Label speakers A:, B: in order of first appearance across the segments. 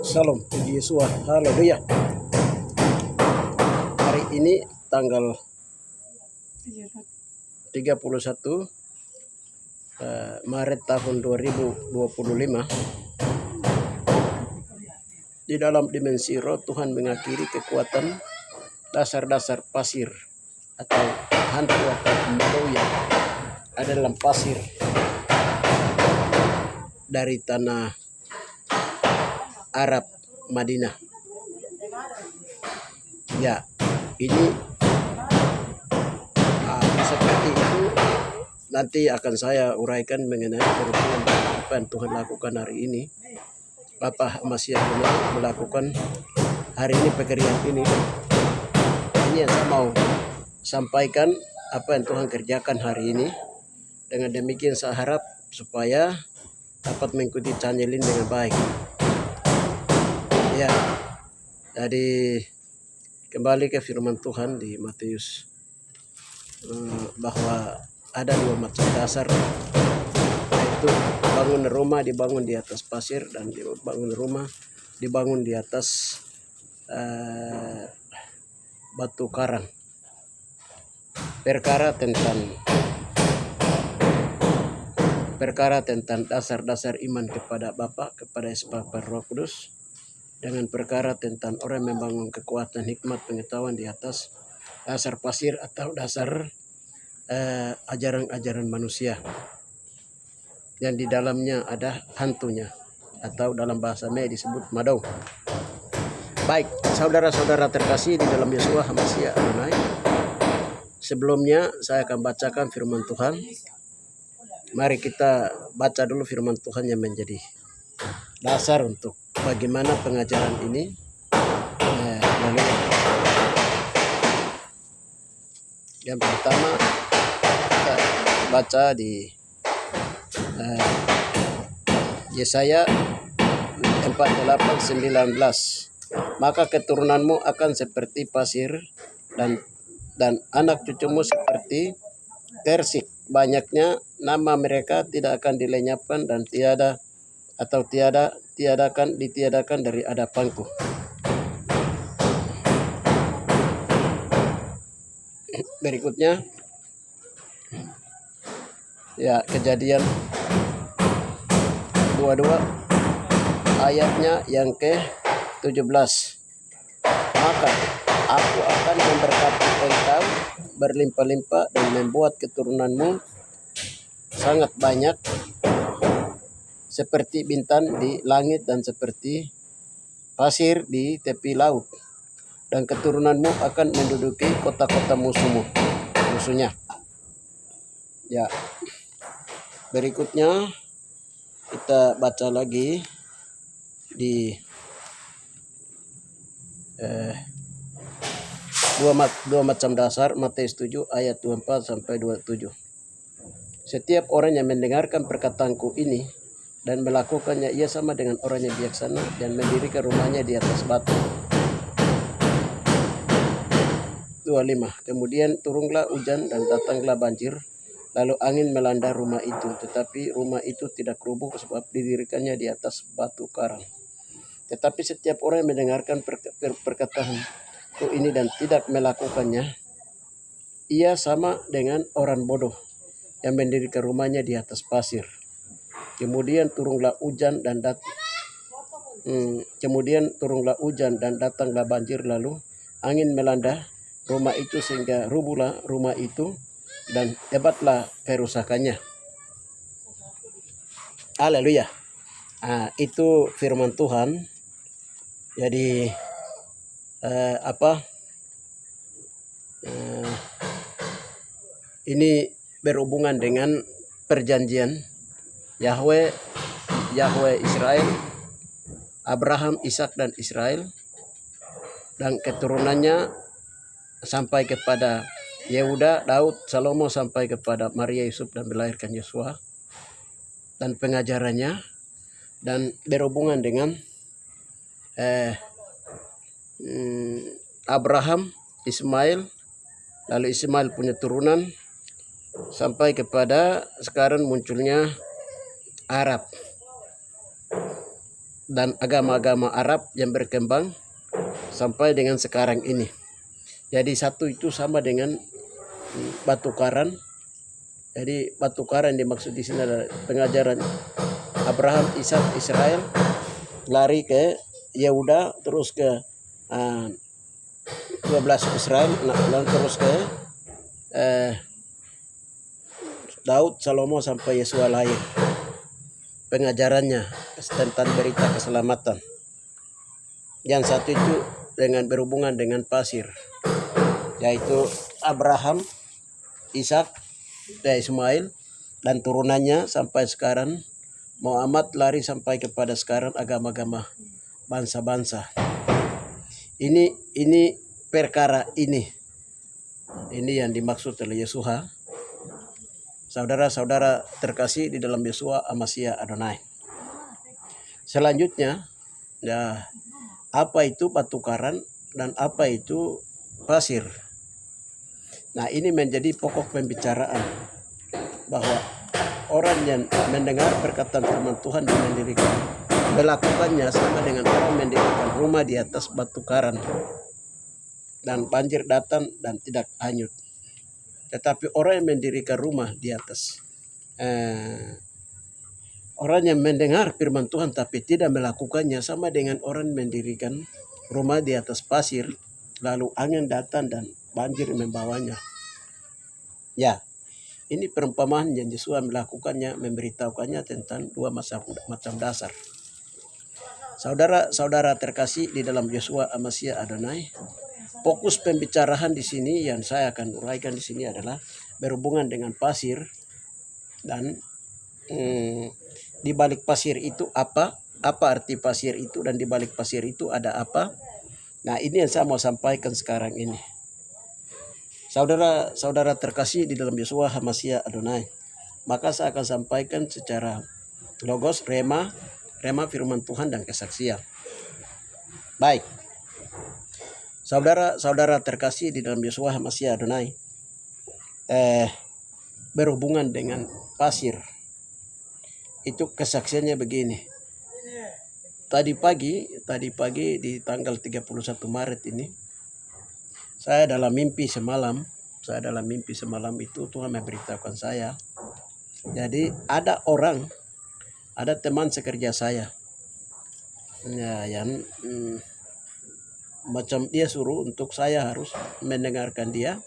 A: Salam puji Yesus. Haleluya. Hari ini tanggal 31 Maret tahun 2025. Di dalam dimensi roh, Tuhan mengakhiri kekuatan dasar-dasar pasir atau hantu atau embau yang ada dalam pasir dari tanah Arab Madinah. Ya, ini seperti itu nanti akan saya uraikan mengenai berhubungan dengan apa yang Tuhan lakukan hari ini. Bapak masih melakukan hari ini pekerjaan ini. Ini yang saya mau sampaikan apa yang Tuhan kerjakan hari ini. Dengan demikian saya harap supaya dapat mengikuti channel ini dengan baik. Ya, jadi kembali ke firman Tuhan di Matius bahwa ada dua macam dasar, yaitu bangun rumah dibangun di atas pasir dan bangun rumah dibangun di atas batu karang. Perkara tentang dasar-dasar iman kepada Bapa, kepada Yesus, kepada Roh Kudus, dengan perkara tentang orang membangun kekuatan hikmat pengetahuan di atas dasar pasir atau dasar ajaran-ajaran manusia yang di dalamnya ada hantunya atau dalam bahasa Melayu disebut madau. Baik, saudara-saudara terkasih di dalam Yesus Hamasiya Adonai, sebelumnya saya akan bacakan firman Tuhan. Mari kita baca dulu firman Tuhan yang menjadi dasar untuk bagaimana pengajaran ini. Lalu yang pertama kita baca di Yesaya 48:19. Maka keturunanmu akan seperti pasir dan anak cucumu seperti tersik. Banyaknya nama mereka tidak akan dilenyapkan dan ditiadakan dari hadapanku. Berikutnya ya, Kejadian 22 ayatnya yang ke-17. Maka aku akan memberkati engkau berlimpah-limpah dan membuat keturunanmu sangat banyak seperti bintang di langit dan seperti pasir di tepi laut. Dan keturunanmu akan menduduki kota-kota musuhnya. Ya. Berikutnya kita baca lagi di dua macam dasar, Matius 7 ayat 24 sampai 27. Setiap orang yang mendengarkan perkataanku ini dan melakukannya, ia sama dengan orang yang bijaksana dan mendirikan rumahnya di atas batu. 25. Kemudian turunlah hujan dan datanglah banjir, lalu angin melanda rumah itu, tetapi rumah itu tidak rubuh sebab didirikannya di atas batu karang. Tetapi setiap orang yang mendengarkan perkataanku ini dan tidak melakukannya, ia sama dengan orang bodoh yang mendirikan rumahnya di atas pasir. Kemudian turunlah hujan dan datanglah banjir, lalu angin melanda rumah itu sehingga rubuhlah rumah itu dan hebatlah kerusakannya. Haleluya. Itu firman Tuhan. Jadi ini berhubungan dengan perjanjian Yahweh Israel, Abraham, Ishak dan Israel, dan keturunannya sampai kepada Yehuda, Daud, Salomo sampai kepada Maria, Yusuf dan melahirkan Yosua, dan pengajarannya, dan berhubungan dengan Abraham, Ismail, lalu Ismail punya turunan sampai kepada sekarang munculnya Arab. dan agama-agama Arab yang berkembang sampai dengan sekarang ini. Jadi satu itu sama dengan batu karang. Jadi batu karang dimaksud di sini adalah pengajaran Abraham, Ishak, Israel lari ke Yehuda, terus ke 12 Israel, lalu terus ke Daud, Salomo sampai Yesua lahir. Pengajarannya tentang berita keselamatan. Yang satu itu dengan berhubungan dengan pasir, yaitu Abraham, Ishak, dan Ismail dan turunannya sampai sekarang. Muhammad lari sampai kepada sekarang agama-agama bangsa-bangsa. Ini perkara ini yang dimaksud oleh Yeshua. Saudara-saudara terkasih di dalam Yeshua Hamashiach Adonai. Selanjutnya, ya, apa itu batu karang dan apa itu pasir? Nah, ini menjadi pokok pembicaraan bahwa orang yang mendengar perkataan firman Tuhan dan mendirikan, melakukannya sama dengan orang mendirikan rumah di atas batu karang dan banjir datang dan tidak hanyut. Tetapi orang yang mendirikan rumah di atas, orang yang mendengar firman Tuhan tapi tidak melakukannya sama dengan orang mendirikan rumah di atas pasir, lalu angin datang dan banjir membawanya. Ya, ini perumpamaan yang Yesus melakukannya, memberitahukannya tentang dua macam dasar. Saudara-saudara terkasih di dalam Yeshua Hamashiach Adonai, fokus pembicaraan di sini yang saya akan uraikan di sini adalah berhubungan dengan pasir dan di balik pasir itu apa arti pasir itu, dan di balik pasir itu ada apa. Nah, ini yang saya mau sampaikan sekarang ini. Saudara-saudara terkasih di dalam Yeshua Hamashiach Adonai, maka saya akan sampaikan secara logos, rema firman Tuhan dan kesaksian. Baik. Saudara-saudara terkasih di dalam Yeshua Hamashiach Adonai, berhubungan dengan pasir, itu kesaksiannya begini. Tadi pagi di tanggal 31 Maret ini, saya dalam mimpi semalam itu Tuhan memberitahukan saya. Jadi ada teman sekerja saya, ya, yang macam dia suruh untuk saya harus mendengarkan dia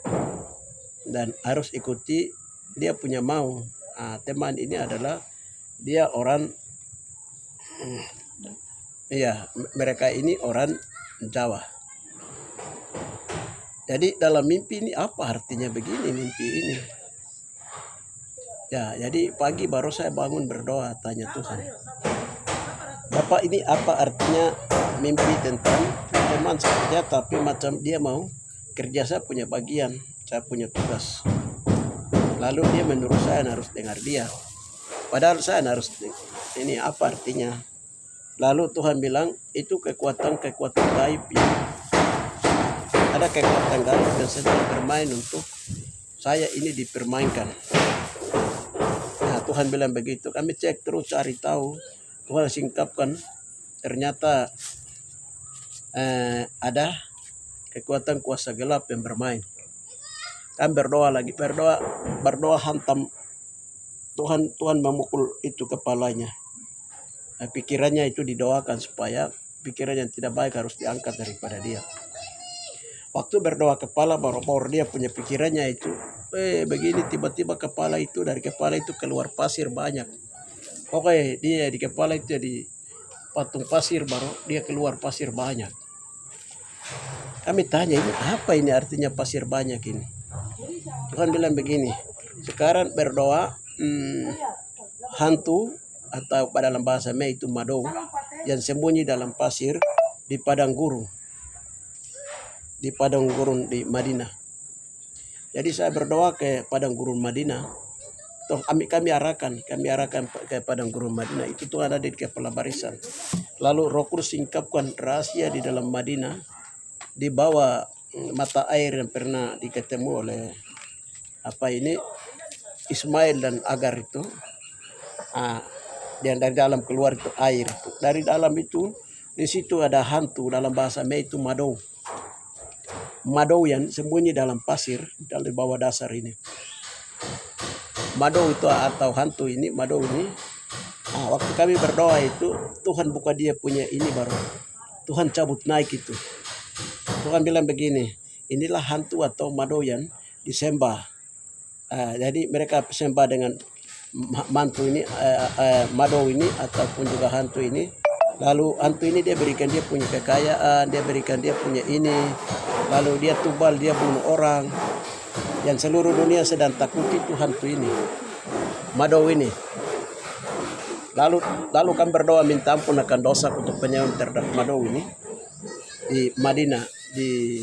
A: dan harus ikuti dia punya mau. Teman ini adalah dia orang, mereka ini orang Jawa. Jadi dalam mimpi ini apa artinya begini mimpi ini? Ya, jadi pagi baru saya bangun berdoa, tanya Tuhan, Bapak, ini apa artinya mimpi tentang teman saja tapi macam dia mau kerja, saya punya bagian, saya punya tugas. Lalu dia menurut saya harus dengar dia. Padahal saya harus, ini apa artinya? Lalu Tuhan bilang itu kekuatan gaib ya. Ada kekuatan gaib yang sedang bermain untuk saya ini dipermainkan. Nah, Tuhan bilang begitu. Kami cek terus cari tahu. Tuhan singkapkan, ternyata ada kekuatan kuasa gelap yang bermain. Kami berdoa hantam Tuhan memukul itu kepalanya. Pikirannya itu didoakan supaya pikiran yang tidak baik harus diangkat daripada dia. Waktu berdoa kepala baru dia punya pikirannya itu begini, tiba-tiba dari kepala itu keluar pasir banyak. Oke, dia di kepala itu jadi patung pasir, baru dia keluar pasir banyak. Kami tanya, ini apa ini artinya pasir banyak ini? Tuhan bilang begini, sekarang berdoa hantu atau pada dalam bahasa Mei itu madou yang sembunyi dalam pasir di padang gurun di Madinah. Jadi saya berdoa ke padang gurun Madinah. Toh kami arahkan ke padang gurun Madinah. Itu tuh ada di kepala barisan. Lalu Roh Kudus singkapkan rahasia di dalam Madinah, di bawah mata air yang pernah diketemu oleh Ismail dan Agar itu. Dan dari dalam keluar itu air. Dari dalam itu, di situ ada hantu, dalam bahasa Mei itu madou. Madou yang sembunyi dalam pasir, di bawah dasar ini. Madou itu atau hantu ini, madou ini. Waktu kami berdoa itu, Tuhan buka dia punya ini baru. Tuhan cabut naik itu. Tuhan bilang begini, inilah hantu atau madou yang disembah. Jadi mereka sembah dengan mantu ini, madou ini ataupun juga hantu ini. Lalu hantu ini dia berikan dia punya kekayaan, dia berikan dia punya ini. Lalu dia tubal, dia bunuh orang. Yang seluruh dunia sedang takuti itu hantu ini, madou ini. Lalu kami berdoa minta ampun akan dosa untuk penyembah terhadap madou ini di Madinah, di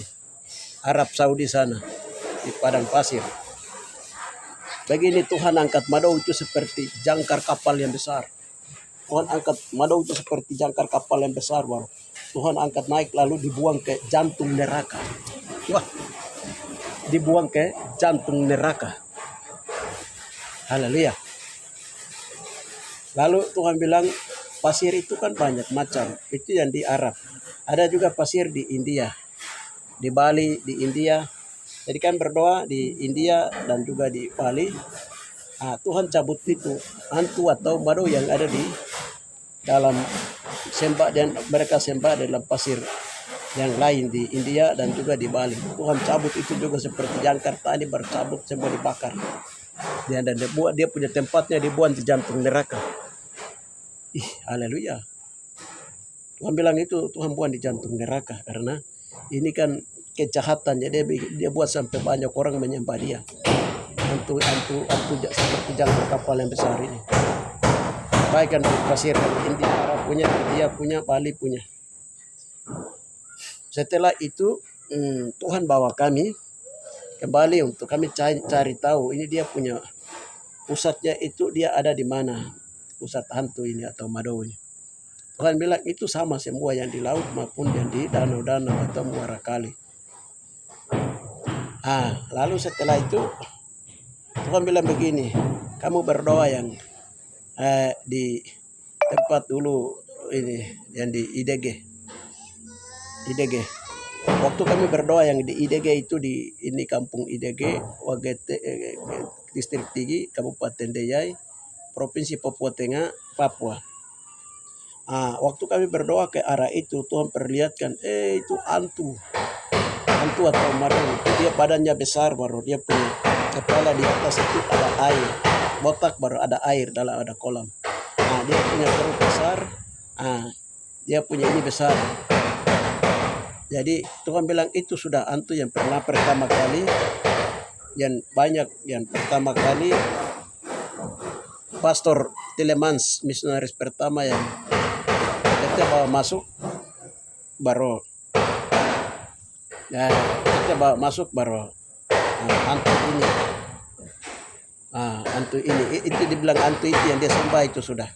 A: Arab Saudi sana, di padang pasir. Begini Tuhan angkat madou itu seperti jangkar kapal yang besar. Tuhan angkat madou itu seperti jangkar kapal yang besar baru. Tuhan angkat naik lalu dibuang ke jantung neraka. Wah, dibuang ke jantung neraka. Haleluya. Lalu Tuhan bilang pasir itu kan banyak macam. Itu yang di Arab. Ada juga pasir di India. Di Bali, di India. Jadi kan berdoa di India dan juga di Bali. Tuhan cabut itu hantu atau madou yang ada di dalam sembah, dan mereka sembah dalam pasir yang lain di India dan juga di Bali. Tuhan cabut itu juga seperti jangkar tadi bercabut semua dibakar. Dan dia punya tempatnya dibuang di jantung neraka. Haleluya. Tuhan bilang itu Tuhan buang di jantung neraka karena ini kan kejahatan, jadi dia buat sampai banyak orang menyembah dia. Hantu seperti jangkar kapal yang besar ini. Baik kan pasir India, Arab punya, India punya, Bali punya. Setelah itu Tuhan bawa kami kembali untuk kami cari tahu ini dia punya pusatnya itu dia ada di mana, pusat hantu ini atau madou ini. Tuhan bilang itu sama semua yang di laut maupun yang di danau-danau atau muara kali. Lalu setelah itu Tuhan bilang begini, kamu berdoa yang di tempat dulu ini yang di IDG. Waktu kami berdoa yang di IDG itu di ini kampung IDG, Wagete, Distrik Tigi, Kabupaten Deyai, Provinsi Papua Tengah, Papua. Waktu kami berdoa ke arah itu, Tuhan perlihatkan, itu hantu atau madou. Dia badannya besar baru, dia punya kepala di atas itu ada air, botak baru ada air dalam ada kolam. Dia punya perut besar, dia punya ini besar. Jadi Tuhan bilang itu sudah hantu yang pertama kali, yang banyak yang pertama kali Pastor Tilemans, misionaris pertama yang kita bawa masuk baru. Kita bawa masuk baru hantu ini. Hantu ini itu dibilang hantu itu yang dia sembah itu sudah.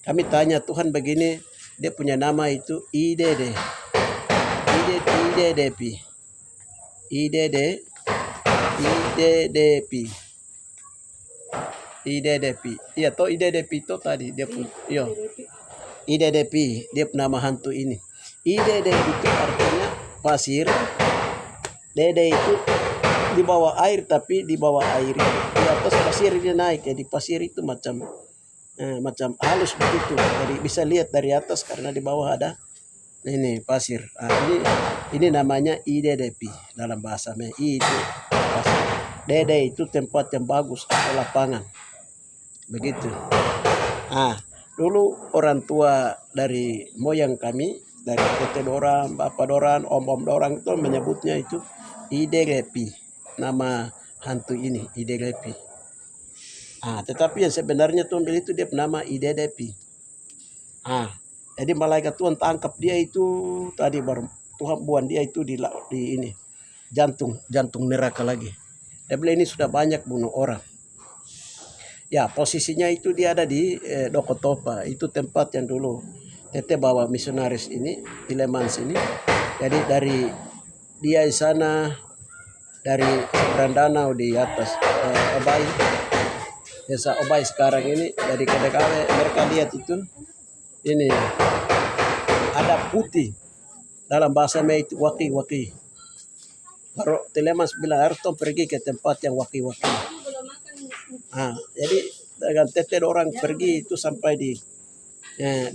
A: Kami tanya Tuhan begini, dia punya nama itu IDD. IDDP. Iya toh IDDP itu tadi dia pun. IDDP dia nama hantu ini. IDD itu artinya pasir. Dede itu di bawah air, tapi di bawah air di atas pasir dia naik. Jadi pasir itu macam halus begitu. Jadi bisa lihat dari atas karena di bawah ada ini pasir. Ini namanya IDDP dalam bahasa Mei itu pasir. Dede itu tempat yang bagus atau lapangan. Begitu. Dulu orang tua dari moyang kami, dari tete dorang, bapak dorang, om dorang itu menyebutnya itu IDDP. Nama hantu ini IDDP. Tetapi yang sebenarnya Tuhan bilang itu dia nama IDDP. Jadi malaikat Tuhan tangkap dia itu tadi baru Tuhan buang dia itu di ini jantung neraka lagi. Dia bilang ini sudah banyak bunuh orang. Ya posisinya itu dia ada di Dokotopa, itu tempat yang dulu Tete bawa misionaris ini Tilemans ini. Jadi dari dia di sana dari seberang danau di atas Abai desa Obai sekarang ini dari KDKW mereka lihat itu ini ada putih dalam bahasa Mei itu waki-waki. Baru Telemas bilang harus tom pergi ke tempat yang waki-waki. Jadi dengan tete orang pergi itu sampai di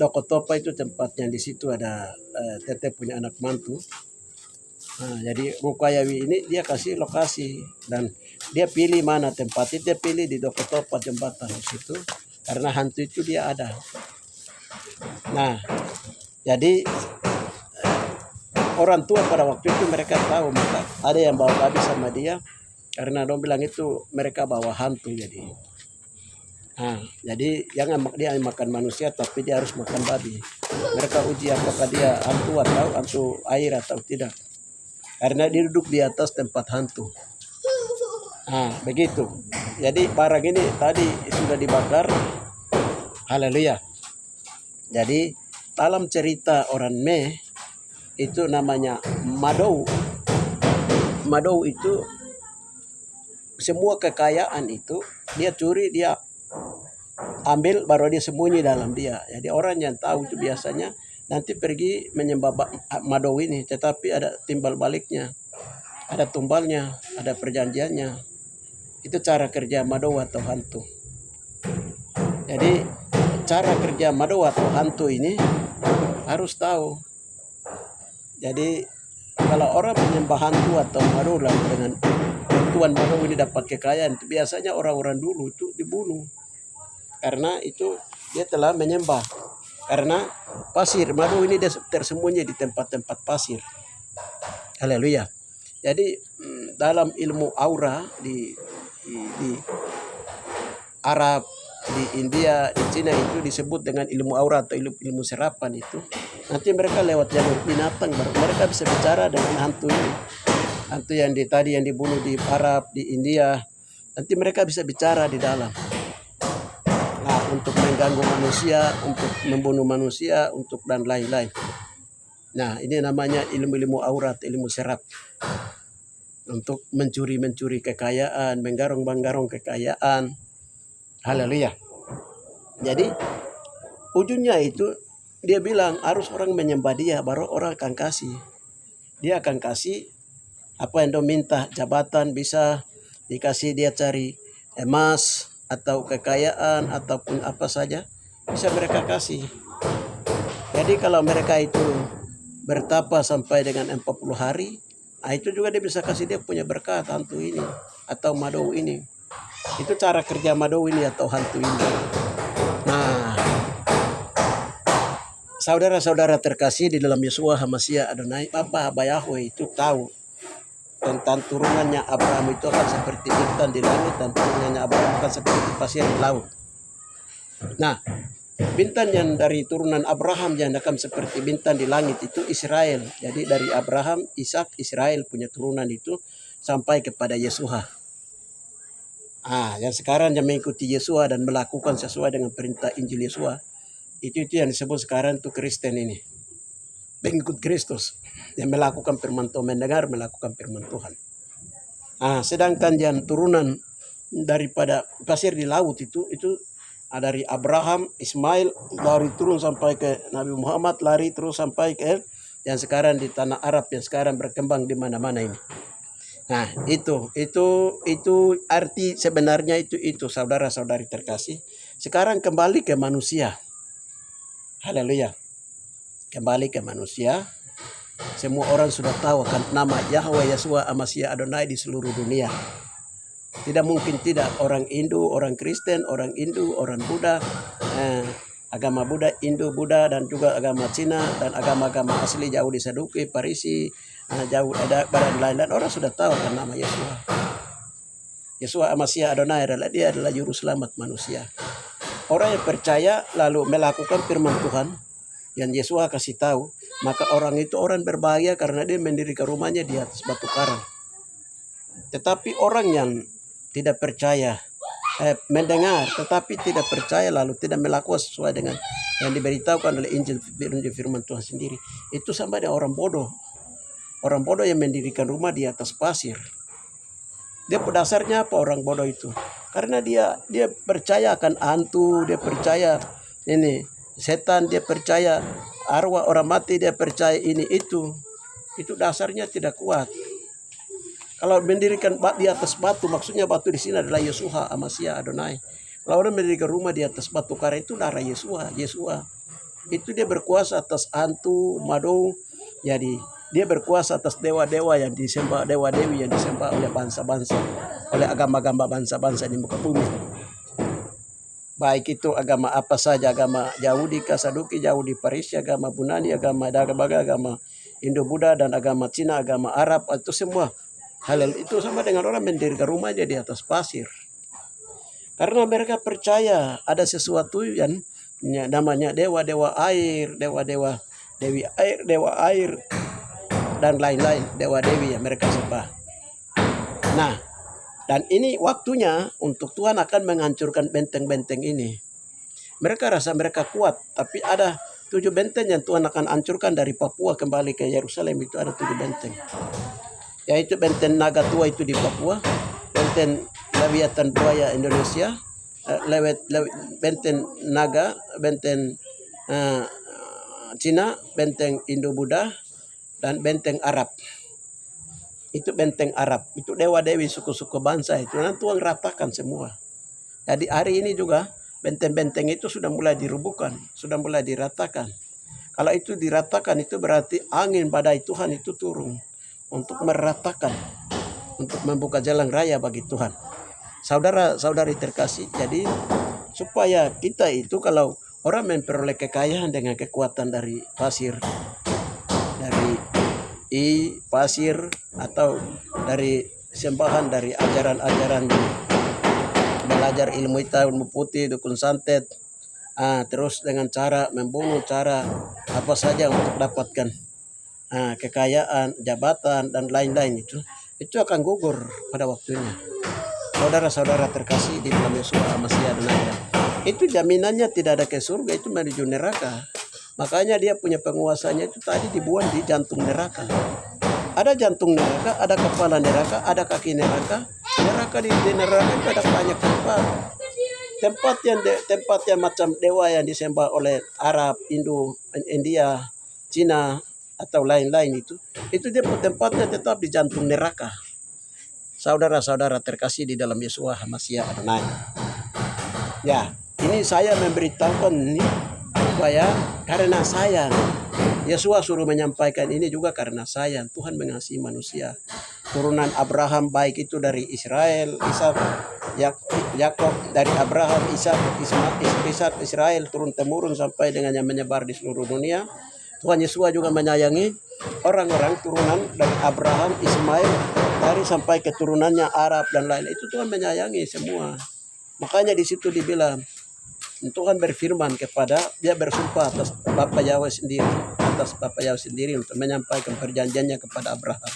A: Dokotopa itu tempatnya, di situ ada tete punya anak mantu. Jadi Rukayawi ini dia kasih lokasi dan dia pilih mana tempatnya, dia pilih di Dokotopa jembatan di situ karena hantu itu dia ada. Nah, jadi orang tua pada waktu itu mereka tahu, maka ada yang bawa babi sama dia karena dong bilang itu mereka bawa hantu. Jadi jangan dia makan manusia tapi dia harus makan babi. Mereka uji apakah dia hantu atau hantu air atau tidak. Karena dia duduk di atas tempat hantu. Begitu. Jadi barang ini tadi sudah dibakar. Haleluya. Jadi dalam cerita orang Me itu namanya Madou. Madou itu semua kekayaan itu dia curi, dia ambil, baru dia sembunyi dalam dia. Jadi orang yang tahu itu biasanya nanti pergi menyembah Madou ini, tetapi ada timbal baliknya, ada tumbalnya, ada perjanjiannya. Itu cara kerja Madou atau hantu. Jadi cara kerja Madou atau hantu ini harus tahu. Jadi kalau orang menyembah hantu atau Madou dengan bantuan Madou ini dapat kekayaan, itu biasanya orang-orang dulu itu dibunuh. Karena itu dia telah menyembah. Karena pasir Madou ini dia tersembunyi di tempat-tempat pasir. Haleluya. Jadi dalam ilmu aura di Arab, di India, di Cina itu disebut dengan ilmu aura atau ilmu serapan itu. Nanti mereka lewat jalur binatang baru mereka bisa bicara dengan hantu ini. Hantu yang tadi yang dibunuh di Arab, di India, nanti mereka bisa bicara di dalam. Untuk mengganggu manusia, untuk membunuh manusia, untuk dan lain-lain. Nah, ini namanya ilmu-ilmu aurat, ilmu serap. Untuk mencuri kekayaan, menggarong kekayaan. Haleluya. Jadi, ujungnya itu dia bilang harus orang menyembah dia, baru orang akan kasih. Dia akan kasih apa yang dia minta, jabatan bisa dikasih, dia cari emas atau kekayaan ataupun apa saja bisa mereka kasih. Jadi kalau mereka itu bertapa sampai dengan 40 hari, itu juga dia bisa kasih dia punya berkat hantu ini atau Madou ini. Itu cara kerja Madou ini atau hantu ini. Nah, saudara-saudara terkasih di dalam Yeshua HaMashiach Adonai, Bapa Aba Yahweh itu tahu tentang turunannya Abraham itu akan seperti bintang di langit dan turunannya Abraham akan seperti pasir di laut. Nah, bintang yang dari turunan Abraham yang akan seperti bintang di langit itu Israel. Jadi dari Abraham, Ishak, Israel punya turunan itu sampai kepada Yeshua. Yang sekarang yang mengikuti Yeshua dan melakukan sesuai dengan perintah Injil Yeshua, itu yang disebut sekarang itu Kristen ini. Pengikut Kristus yang melakukan firman Tuhan, mendengar melakukan firman Tuhan. Sedangkan yang turunan daripada pasir di laut itu dari Abraham, Ismail, lari turun sampai ke Nabi Muhammad, lari terus sampai ke yang sekarang di tanah Arab yang sekarang berkembang di mana-mana ini. Nah, itu arti sebenarnya itu saudara-saudari terkasih. Sekarang kembali ke manusia. Haleluya. Kembali ke manusia. Semua orang sudah tahu akan nama Yahweh Yeshua HaMashiach Adonai di seluruh dunia. Tidak mungkin tidak, orang Hindu, orang Kristen, orang Hindu, orang Buddha, agama Buddha, Hindu, Buddha, dan juga agama Cina dan agama-agama asli jauh di Saduki, Parisi, jauh ada badan lain, dan orang sudah tahu akan nama Yeshua. Yeshua HaMashiach Adonai dia adalah juru selamat manusia. Orang yang percaya lalu melakukan firman Tuhan yang Yeshua kasih tahu, maka orang itu orang berbahagia karena dia mendirikan rumahnya di atas batu karang. Tetapi orang yang tidak percaya, mendengar tetapi tidak percaya lalu tidak melakukan sesuai dengan yang diberitahukan oleh Injil firman Tuhan sendiri, itu sama dengan orang bodoh. Orang bodoh yang mendirikan rumah di atas pasir. Dia pada dasarnya apa orang bodoh itu? Karena dia percaya akan hantu, dia percaya ini setan, dia percaya arwah orang mati, dia percaya ini itu. Itu dasarnya tidak kuat. Kalau mendirikan di atas batu, maksudnya batu di sini adalah Yeshua, Amasya, Adonai. Kalau orang mendirikan rumah di atas batu karang itu darah Yeshua, Yeshua. Itu dia berkuasa atas hantu, madou. Jadi dia berkuasa atas dewa-dewa yang disembah, dewa-dewi yang disembah oleh bangsa-bangsa, oleh agama-agama bangsa-bangsa di muka bumi. Baik itu agama apa saja, agama Yahudi, Saduki, Yahudi, Parisi, agama Bunani, agama Dagabaga, agama Indo-Buddha, dan agama Cina, agama Arab, itu semua halal itu sama dengan orang mendirikan rumahnya di atas pasir. Karena mereka percaya ada sesuatu yang namanya dewa-dewa air, dewa-dewa dewi air, dewa air, dan lain-lain, dewa-dewi yang mereka sembah. Nah, dan ini waktunya untuk Tuhan akan menghancurkan benteng-benteng ini. Mereka rasa mereka kuat, tapi ada 7 benteng yang Tuhan akan hancurkan dari Papua kembali ke Yerusalem. Itu ada 7 benteng. Yaitu benteng naga tua itu di Papua, benteng Leviathan buaya Indonesia, benteng naga, benteng Cina, benteng Indo-Buddha, dan benteng Arab. Itu benteng Arab, itu dewa-dewi suku-suku bangsa itu. Nanti Tuhan ratakan semua. Jadi hari ini juga benteng-benteng itu sudah mulai dirubuhkan, sudah mulai diratakan. Kalau itu diratakan itu berarti angin badai Tuhan itu turun untuk meratakan, untuk membuka jalan raya bagi Tuhan. Saudara-saudari terkasih, jadi supaya kita itu kalau orang memperoleh kekayaan dengan kekuatan dari pasir, dari pasir, atau dari sembahan, dari ajaran-ajaran belajar ilmu hitam, ilmu putih, dukun santet, terus dengan cara membunuh, cara apa saja untuk dapatkan kekayaan, jabatan, dan lain-lain, itu akan gugur pada waktunya. Saudara-saudara terkasih di dalam Yesus Amasya Adonai, itu jaminannya tidak ada ke surga, itu menuju neraka. Makanya dia punya penguasanya itu tadi dibuang di jantung neraka. Ada jantung neraka, ada kepala neraka, ada kaki neraka. Neraka di neraka itu ada banyak tempat. Tempat yang macam dewa yang disembah oleh Arab, India, Cina, atau lain-lain itu dia tempatnya tetap di jantung neraka. Saudara-saudara terkasih di dalam Yesus Amasya Adonai. Ya, ini saya memberitahukan ini supaya karena sayang, Yesus suruh menyampaikan ini juga karena sayang. Tuhan mengasihi manusia. Turunan Abraham baik itu dari Israel, Ishak, Yakob, dari Abraham, Ishak, Israel, turun temurun sampai dengan yang menyebar di seluruh dunia. Tuhan Yesus juga menyayangi orang-orang turunan dari Abraham, Ismail, dari sampai keturunannya Arab dan lain. Itu Tuhan menyayangi semua. Makanya di situ dibilang, Tuhan berfirman kepada, dia bersumpah atas Bapa Yahweh sendiri untuk menyampaikan perjanjiannya kepada Abraham.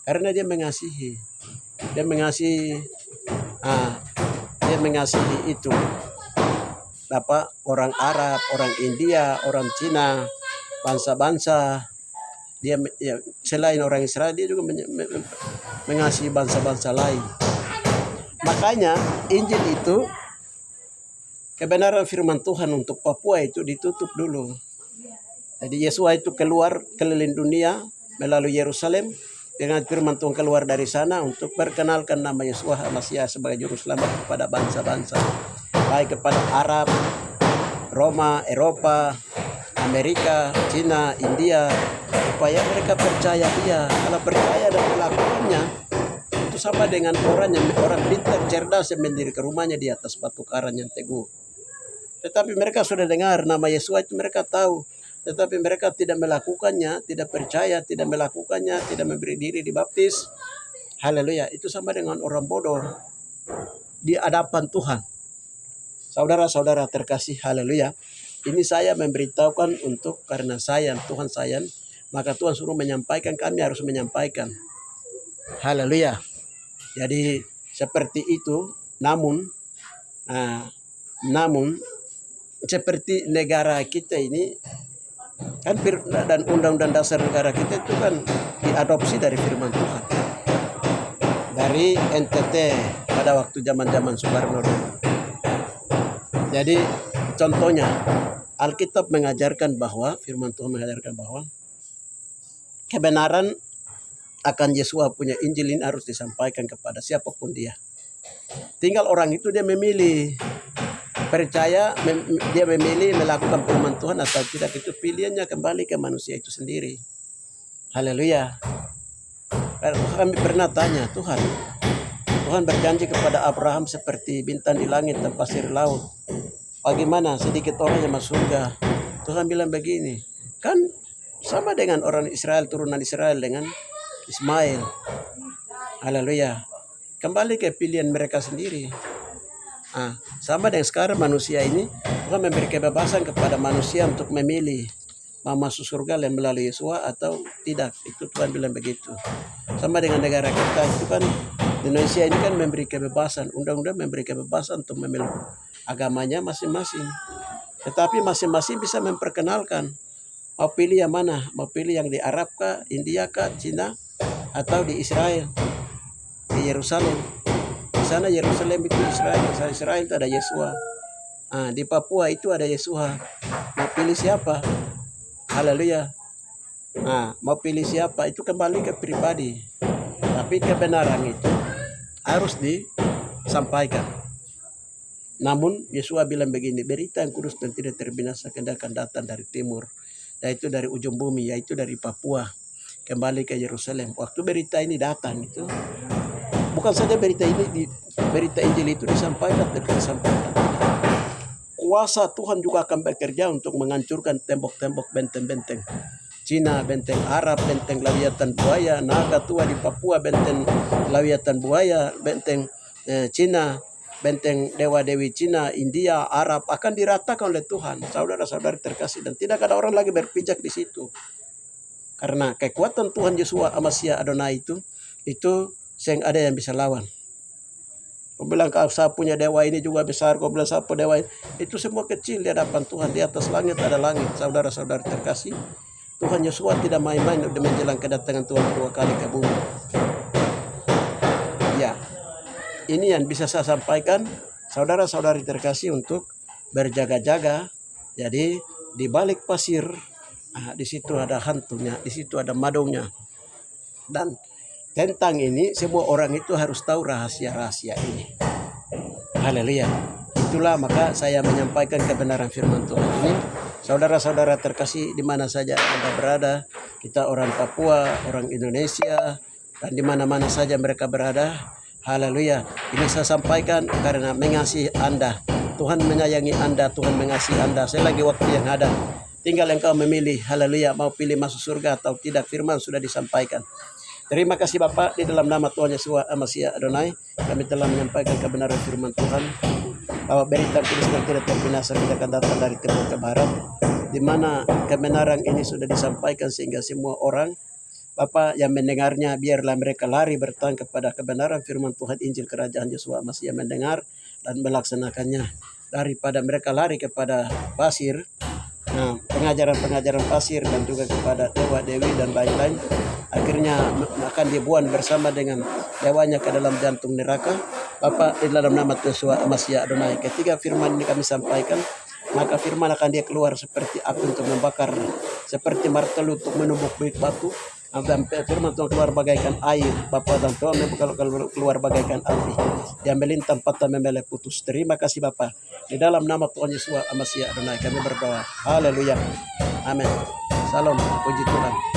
A: Karena dia mengasihi itu orang Arab, orang India, orang Cina, bangsa-bangsa. Dia selain orang Israel, dia juga mengasihi bangsa-bangsa lain. Makanya Injil itu, kebenaran firman Tuhan untuk Papua itu ditutup dulu. Jadi Yesus itu keluar keliling dunia melalui Yerusalem dengan firman Tuhan, keluar dari sana untuk perkenalkan nama Yesus Amasya sebagai juru selamat kepada bangsa-bangsa, baik kepada Arab, Roma, Eropa, Amerika, Cina, India, supaya mereka percaya dia. Kalau percaya dan melakukannya, itu sama dengan orang pintar cerdas yang mendirikan rumahnya di atas batu karang yang teguh. Tetapi mereka sudah dengar nama Yesus itu, mereka tahu. Tetapi mereka tidak melakukannya, tidak percaya, tidak melakukannya, tidak memberi diri dibaptis. Haleluya. Itu sama dengan orang bodoh di hadapan Tuhan. Saudara-saudara terkasih, haleluya. Ini saya memberitahukan untuk karena sayang, Tuhan sayang. Maka Tuhan suruh menyampaikan, kami harus menyampaikan. Haleluya. Jadi seperti itu, namun seperti negara kita ini kan, dan undang-undang dasar negara kita itu kan diadopsi dari firman Tuhan, dari NTT pada waktu zaman-zaman Soekarno dulu. Jadi contohnya Alkitab mengajarkan bahwa firman Tuhan mengajarkan bahwa kebenaran akan Yesua punya Injil ini harus disampaikan kepada siapapun dia. Tinggal orang itu dia memilih percaya, dia memilih melakukan firman Tuhan atau tidak, itu pilihannya kembali ke manusia itu sendiri. Haleluya. Kami pernah tanya Tuhan berjanji kepada Abraham seperti bintang di langit dan pasir laut. Bagaimana sedikit orang yang masuk surga? Tuhan bilang begini, kan sama dengan orang Israel, turunan Israel dengan Ismail. Haleluya. Kembali ke pilihan mereka sendiri. Sama dengan sekarang manusia ini, Tuhan memberi kebebasan kepada manusia untuk memilih mau masuk surga melalui Yesua atau tidak. Itu Tuhan bilang begitu. Sama dengan negara kita itu kan, Indonesia ini kan memberi kebebasan, undang-undang memberi kebebasan untuk memilih agamanya masing-masing. Tetapi masing-masing bisa memperkenalkan mau pilih yang mana, mau pilih yang di Arab kah, India kah, Cina, atau di Israel, di Yerusalem. Di sana Yerusalem itu Israel, di Israel itu ada Yesua. Di Papua itu ada Yesua. Mau pilih siapa? Haleluya. Mau pilih siapa itu kembali ke pribadi. Tapi kebenaran itu harus disampaikan. Namun Yesua bilang begini, berita yang kudus dan tidak terbinasakan akan datang dari timur, yaitu dari ujung bumi, yaitu dari Papua, kembali ke Yerusalem. Waktu berita ini datang itu, bukan saja berita ini, berita Injil itu disampaikan dan disampaikan. Kuasa Tuhan juga akan bekerja untuk menghancurkan tembok-tembok benteng-benteng Cina, benteng Arab, benteng Lawiatan Buaya, Naga Tua di Papua, benteng Lawiatan Buaya, benteng Cina, benteng Dewa-Dewi Cina, India, Arab akan diratakan oleh Tuhan, saudara-saudari terkasih, dan tidak ada orang lagi berpijak di situ. Karena kekuatan Tuhan Yesua Amasya Adonai itu seng ada yang bisa lawan. Kau bilang saya punya dewa ini juga besar, kau bilang siapa dewa ini? Itu semua kecil di hadapan Tuhan. Di atas langit ada langit, saudara-saudari terkasih. Tuhan Yesua tidak main-main untuk menjelang kedatangan Tuhan kedua kali ke bumi. Ya, ini yang bisa saya sampaikan, saudara-saudari terkasih, untuk berjaga-jaga. Jadi di balik pasir, di situ ada hantunya, di situ ada madongnya. Dan tentang ini semua orang itu harus tahu rahasia-rahasia ini. Haleluya. Itulah maka saya menyampaikan kebenaran firman Tuhan ini. Saudara-saudara terkasih di mana saja Anda berada, kita orang Papua, orang Indonesia, dan di mana-mana saja mereka berada. Haleluya. Ini saya sampaikan karena mengasihi Anda. Tuhan menyayangi Anda, Tuhan mengasihi Anda. Selagi waktu yang ada, tinggal engkau memilih. Haleluya, mau pilih masuk surga atau tidak. Firman sudah disampaikan. Terima kasih Bapak, di dalam nama Tuhan Yesua Amasya Adonai, kami telah menyampaikan kebenaran firman Tuhan, bahwa berita kudus dan tidak terbinasa tidak akan datang dari timur ke barat, di mana kebenaran ini sudah disampaikan sehingga semua orang, Bapak, yang mendengarnya, biarlah mereka lari bertahan kepada kebenaran firman Tuhan Injil Kerajaan Yesua Amasya, mendengar dan melaksanakannya, daripada mereka lari kepada pasir, pengajaran-pengajaran pasir, dan juga kepada dewa-dewi dan lain-lain. Akhirnya akan dibuang bersama dengan dewanya ke dalam jantung neraka. Bapak, di dalam nama Yesua Amasya Adonai, ketika firman ini kami sampaikan, maka firman akan dia keluar seperti api untuk membakar, seperti martel untuk menumbuk batu, dan firman Tuhan keluar bagaikan air, Bapak, dan Tuhan keluar bagaikan api yang melintang patah memeleh putus. Terima kasih Bapak, di dalam nama Tuhan Yesua Amasya Adonai kami berdoa. Haleluya. Amin. Salam, puji Tuhan.